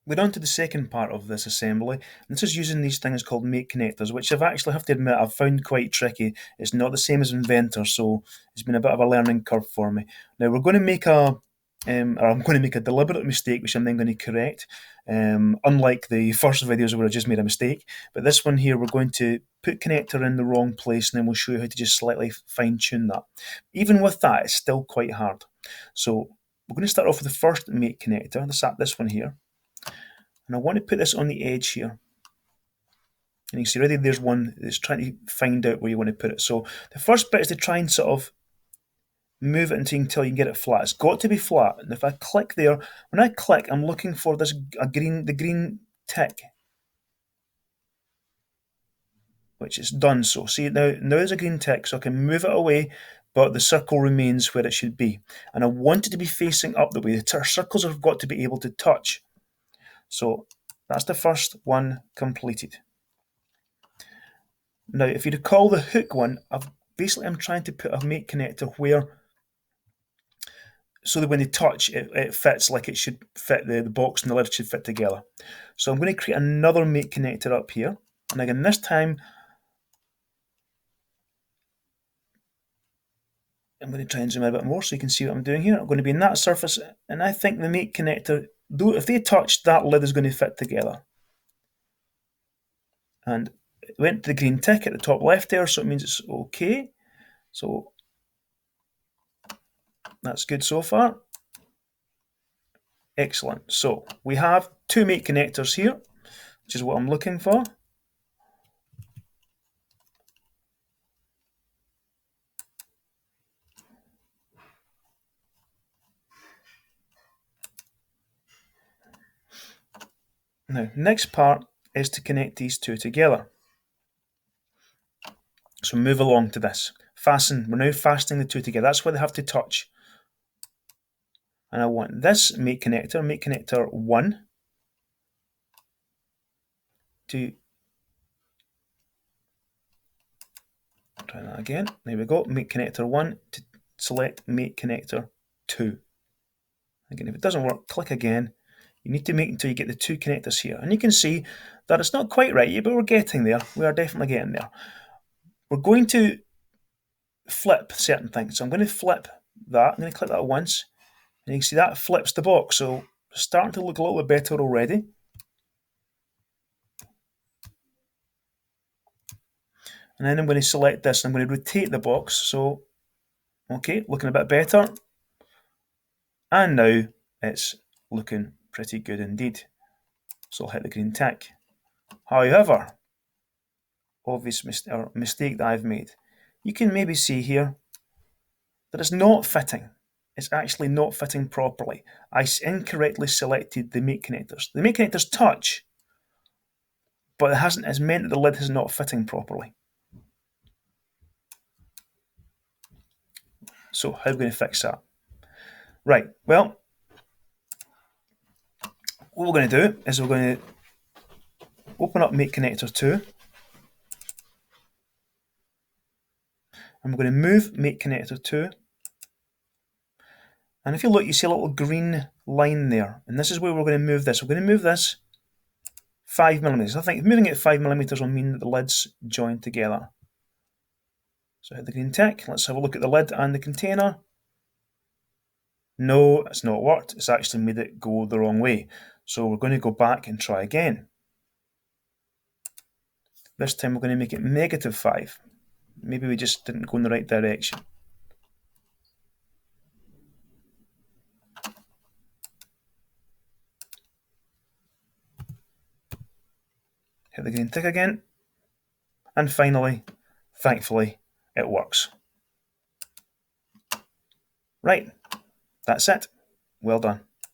we're on to the second part of this assembly. This is using these things called make connectors, which I've actually have to admit I've found quite tricky. It's not the same as Inventor, so it's been a bit of a learning curve for me. Now we're going to make or I'm going to make a deliberate mistake, which I'm then going to correct. Unlike the first videos where I just made a mistake, but this one here we're going to put connector in the wrong place, and then we'll show you how to just slightly fine tune that. Even with that, it's still quite hard. So we're going to start off with the first make connector. This one here. And I want to put this on the edge here. And you can see already there's one that's trying to find out where you want to put it. So the first bit is to try and sort of move it until you can get it flat. It's got to be flat. And if I click there, when I click, I'm looking for the green tick, which is done. So see now there's a green tick, so I can move it away, but the circle remains where it should be. And I want it to be facing up the way. The circles have got to be able to touch. So that's the first one completed. Now, if you recall the hook one, I'm trying to put a make connector where, so that when they touch, it fits like it should fit, the box and the lid should fit together. So I'm going to create another make connector up here. And again, this time, I'm going to try and zoom in a bit more so you can see what I'm doing here. I'm going to be in that surface, and I think the make connector, though, if they touch, that lid is going to fit together. And it went to the green tick at the top left there, so it means it's okay. So that's good so far. Excellent. So we have two make connectors here, which is what I'm looking for. Now, next part is to connect these two together. So move along to this. Fasten. We're now fastening the two together. That's why they have to touch. And I want this make connector 1, to try that again. There we go. Make connector 1 to select make connector 2. Again, if it doesn't work, click again. You need to make until you get the two connectors here. And you can see that it's not quite right yet, but we're getting there. We are definitely getting there. We're going to flip certain things. So I'm going to flip that. I'm going to click that once. And you can see that flips the box. So it's starting to look a little bit better already. And then I'm going to select this and I'm going to rotate the box. So, okay, looking a bit better. And now it's looking pretty good indeed. So I'll hit the green tick. However, obvious mistake that I've made. You can maybe see here that it's not fitting. It's actually not fitting properly. I incorrectly selected the make connectors. The make connectors touch, but it's meant that the lid is not fitting properly. So how are we going to fix that? Right, well, what we're going to do is we're going to open up make connector 2. And we're going to move make connector 2. And if you look, you see a little green line there. And this is where we're going to move this. We're going to move this 5mm. I think moving it 5mm will mean that the lid's joined together. So hit the green tick. Let's have a look at the lid and the container. No, it's not worked. It's actually made it go the wrong way. So we're going to go back and try again. This time we're going to make it -5. Maybe we just didn't go in the right direction. Hit the green tick again. And finally, thankfully, it works. Right, that's it. Well done.